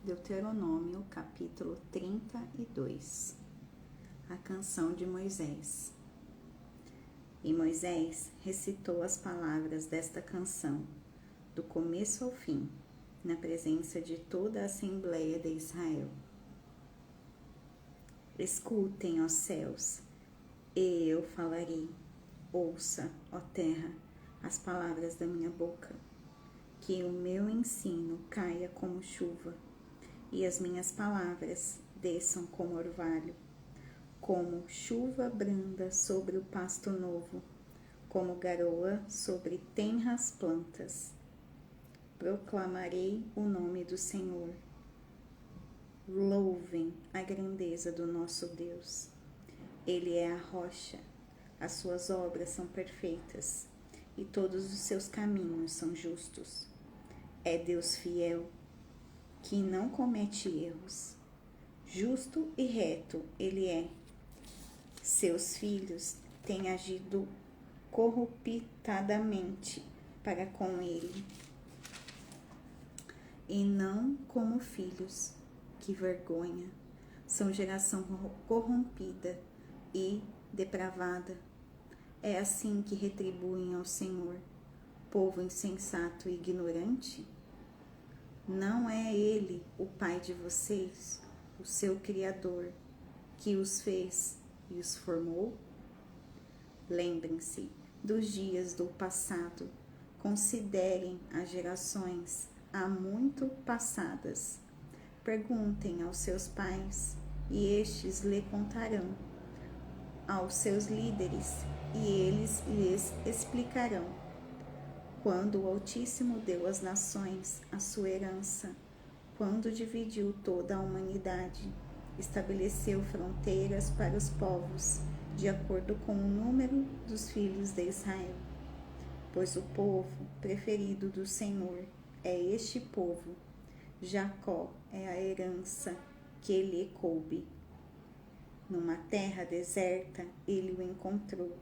Deuteronômio, capítulo 32. A canção de Moisés. E Moisés recitou as palavras desta canção, do começo ao fim, na presença de toda a Assembleia de Israel. Escutem, ó céus, e eu falarei. Ouça, ó terra, as palavras da minha boca. Que o meu ensino caia como chuva, e as minhas palavras desçam como orvalho, como chuva branda sobre o pasto novo, como garoa sobre tenras plantas. Proclamarei o nome do Senhor. Louvem a grandeza do nosso Deus. Ele é a rocha, as suas obras são perfeitas, e todos os seus caminhos são justos. É Deus fiel, que não comete erros. Justo e reto Ele é. Seus filhos têm agido corruptadamente para com Ele, e não como filhos. Que vergonha! São geração corrompida e depravada. É assim que retribuem ao Senhor, povo insensato e ignorante? Não é Ele o Pai de vocês, o seu Criador, que os fez e os formou? Lembrem-se dos dias do passado, considerem as gerações há muito passadas. Perguntem aos seus pais, e estes lhe contarão, aos seus líderes, e eles lhes explicarão. Quando o Altíssimo deu às nações a sua herança, quando dividiu toda a humanidade, estabeleceu fronteiras para os povos, de acordo com o número dos filhos de Israel. Pois o povo preferido do Senhor é este povo. Jacó é a herança que lhe coube. Numa terra deserta ele o encontrou,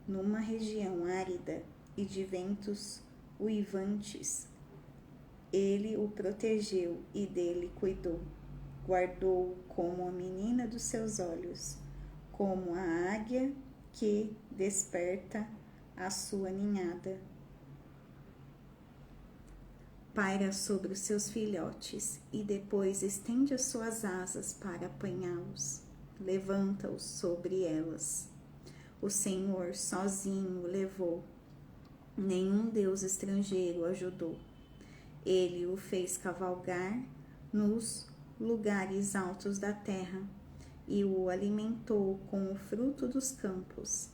numa região árida e de ventos uivantes. Ele o protegeu e dele cuidou. Guardou-o como a menina dos seus olhos, como a águia que desperta a sua ninhada. Paira sobre os seus filhotes e depois estende as suas asas para apanhá-los. Levanta-os sobre elas. O Senhor sozinho o levou. Nenhum deus estrangeiro o ajudou. Ele o fez cavalgar nos lugares altos da terra e o alimentou com o fruto dos campos.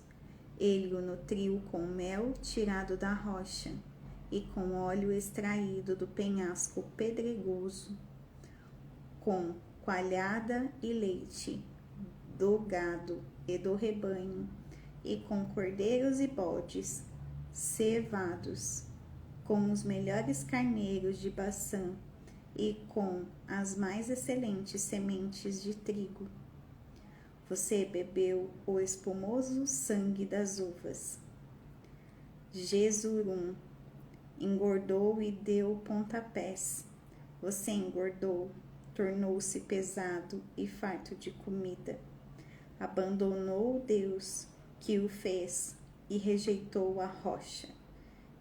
Ele o nutriu com mel tirado da rocha e com óleo extraído do penhasco pedregoso, com coalhada e leite do gado e do rebanho, e com cordeiros e bodes cevados, com os melhores carneiros de Baçã e com as mais excelentes sementes de trigo. Você bebeu o espumoso sangue das uvas. Jesurum engordou e deu pontapés. Você engordou, tornou-se pesado e farto de comida. Abandonou o Deus que o fez e rejeitou a rocha,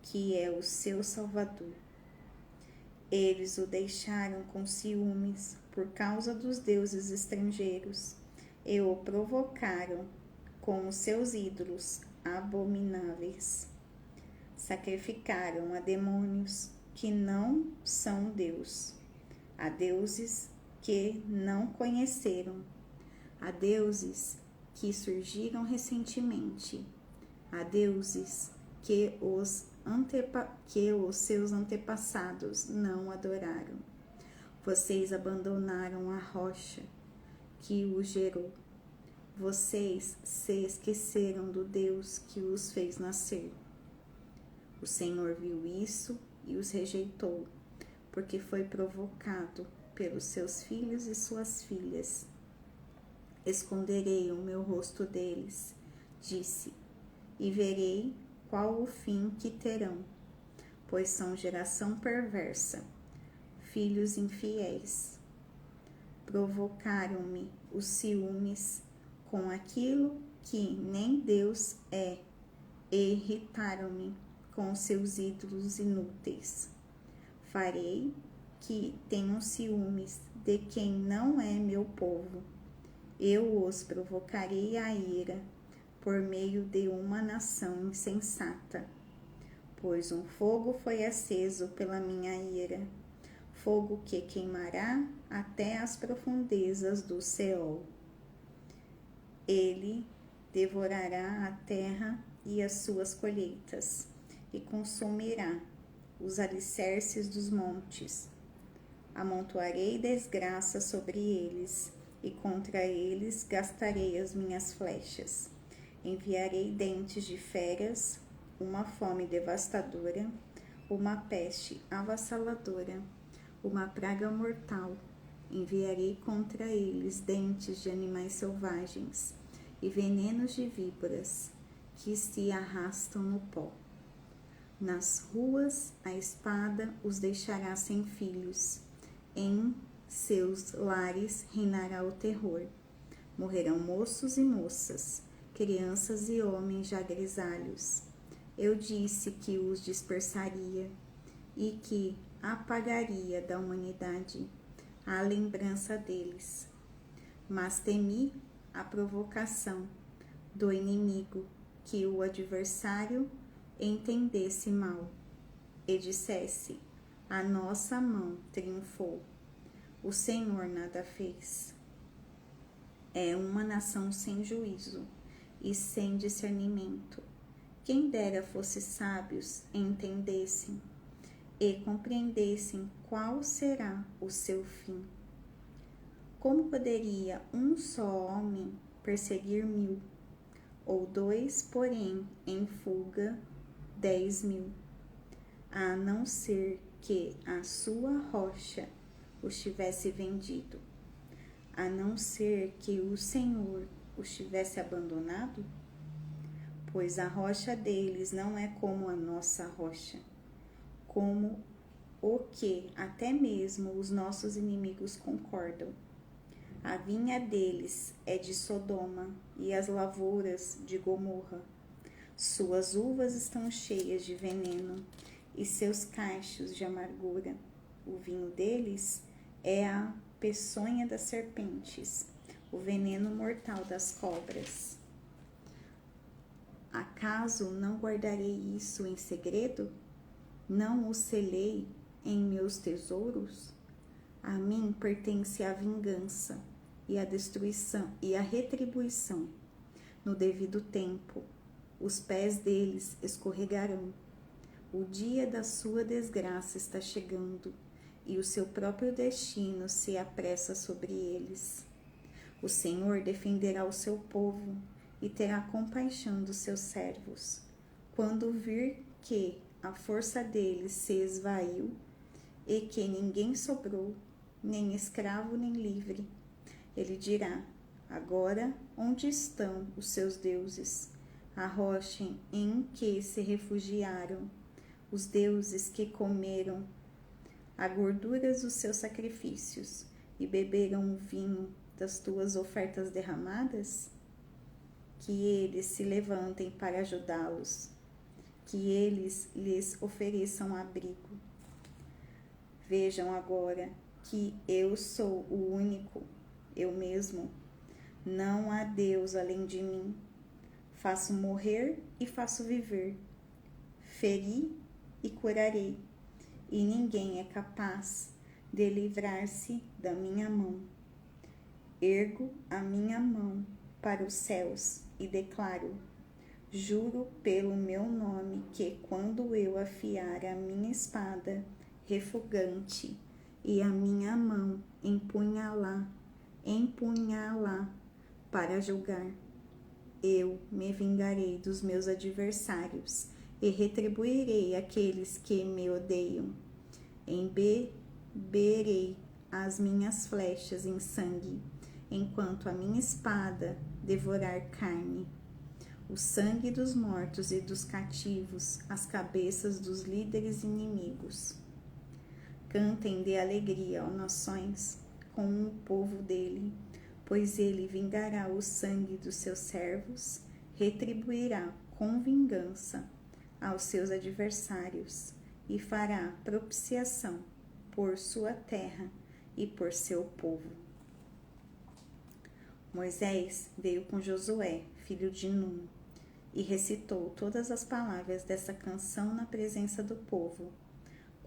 que é o seu Salvador. Eles o deixaram com ciúmes por causa dos deuses estrangeiros e o provocaram com os seus ídolos abomináveis. Sacrificaram a demônios que não são Deus, a deuses que não conheceram, a deuses que surgiram recentemente, a deuses que os seus antepassados não adoraram. Vocês abandonaram a rocha que os gerou. Vocês se esqueceram do Deus que os fez nascer. O Senhor viu isso e os rejeitou, porque foi provocado pelos seus filhos e suas filhas. Esconderei o meu rosto deles, disse, e verei qual o fim que terão, pois são geração perversa, filhos infiéis. provocaram-me os ciúmes com aquilo que nem Deus é, e irritaram-me com seus ídolos inúteis. Farei que tenham ciúmes de quem não é meu povo. Eu os provocarei à ira por meio de uma nação insensata. Pois um fogo foi aceso pela minha ira, fogo que queimará até as profundezas do Seol. Ele devorará a terra e as suas colheitas, e consumirá os alicerces dos montes. Amontoarei desgraça sobre eles, e contra eles gastarei as minhas flechas. Enviarei dentes de feras, uma fome devastadora, uma peste avassaladora, uma praga mortal. Enviarei contra eles dentes de animais selvagens e venenos de víboras que se arrastam no pó. Nas ruas a espada os deixará sem filhos, em seus lares reinará o terror. Morrerão moços e moças, crianças e homens já grisalhos. Eu disse que os dispersaria e que apagaria da humanidade a lembrança deles. Mas temi a provocação do inimigo, que o adversário entendesse mal e dissesse: a nossa mão triunfou, o Senhor nada fez. É uma nação sem juízo e sem discernimento. Quem dera fosse sábios e entendessem e compreendessem qual será o seu fim. Como poderia um só homem perseguir 1000, ou 2, porém, em fuga 10.000, a não ser que a sua rocha os tivesse vendido, a não ser que o Senhor os tivesse abandonado? Pois a rocha deles não é como a nossa rocha, como o que até mesmo os nossos inimigos concordam. A vinha deles é de Sodoma e as lavouras de Gomorra. Suas uvas estão cheias de veneno e seus cachos de amargura. O vinho deles é a peçonha das serpentes, o veneno mortal das cobras. Acaso não guardarei isso em segredo? Não o selei em meus tesouros? A mim pertence a vingança e a destruição e a retribuição. No devido tempo, os pés deles escorregarão. O dia da sua desgraça está chegando e o seu próprio destino se apressa sobre eles. O Senhor defenderá o seu povo e terá compaixão dos seus servos. Quando vir que a força deles se esvaiu e que ninguém sobrou, nem escravo nem livre, ele dirá: agora onde estão os seus deuses, a rocha em que se refugiaram, os deuses que comeram a gordura dos seus sacrifícios e beberam o vinho das tuas ofertas derramadas? Que eles se levantem para ajudá-los, que eles lhes ofereçam abrigo. Vejam agora que eu sou o único, eu mesmo. Não há Deus além de mim. Faço morrer e faço viver. Feri e curarei, e ninguém é capaz de livrar-se da minha mão. Ergo a minha mão para os céus e declaro: juro pelo meu nome que quando eu afiar a minha espada refugante e a minha mão empunhá-la para julgar, eu me vingarei dos meus adversários e retribuirei aqueles que me odeiam. Embeberei as minhas flechas em sangue, enquanto a minha espada devorar carne, o sangue dos mortos e dos cativos, as cabeças dos líderes inimigos. Cantem de alegria, ó nações, com o povo dele, pois ele vingará o sangue dos seus servos, retribuirá com vingança aos seus adversários e fará propiciação por sua terra e por seu povo. Moisés veio com Josué, filho de Num, e recitou todas as palavras dessa canção na presença do povo.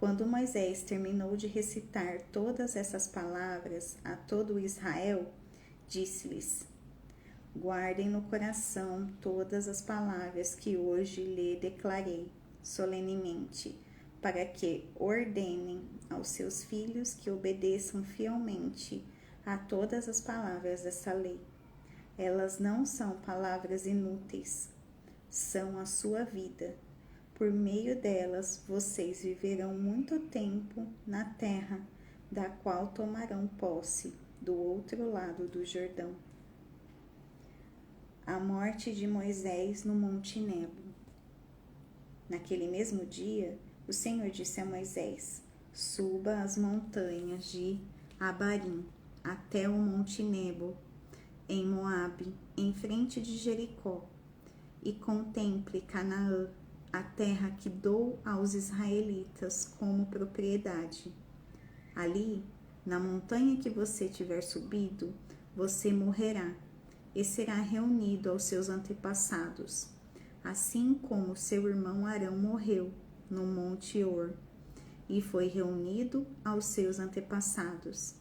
Quando Moisés terminou de recitar todas essas palavras a todo Israel, disse-lhes: guardem no coração todas as palavras que hoje lhe declarei solenemente, para que ordenem aos seus filhos que obedeçam fielmente a todas as palavras dessa lei. Elas não são palavras inúteis, são a sua vida. Por meio delas, vocês viverão muito tempo na terra, da qual tomarão posse do outro lado do Jordão. A morte de Moisés no Monte Nebo. Naquele mesmo dia, o Senhor disse a Moisés: suba as montanhas de Abarim até o Monte Nebo, em Moabe, em frente de Jericó, e contemple Canaã, a terra que dou aos israelitas como propriedade. Ali, na montanha que você tiver subido, você morrerá e será reunido aos seus antepassados, assim como seu irmão Arão morreu no Monte Hor e foi reunido aos seus antepassados.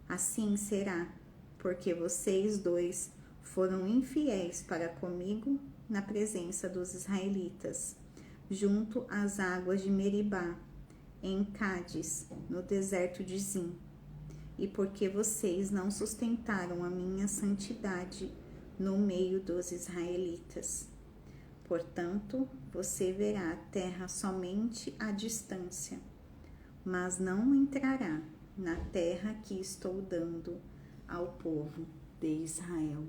Assim será, porque vocês dois foram infiéis para comigo na presença dos israelitas, junto às águas de Meribá, em Cádiz, no deserto de Zim, e porque vocês não sustentaram a minha santidade no meio dos israelitas. Portanto, você verá a terra somente à distância, mas não entrará na terra que estou dando ao povo de Israel.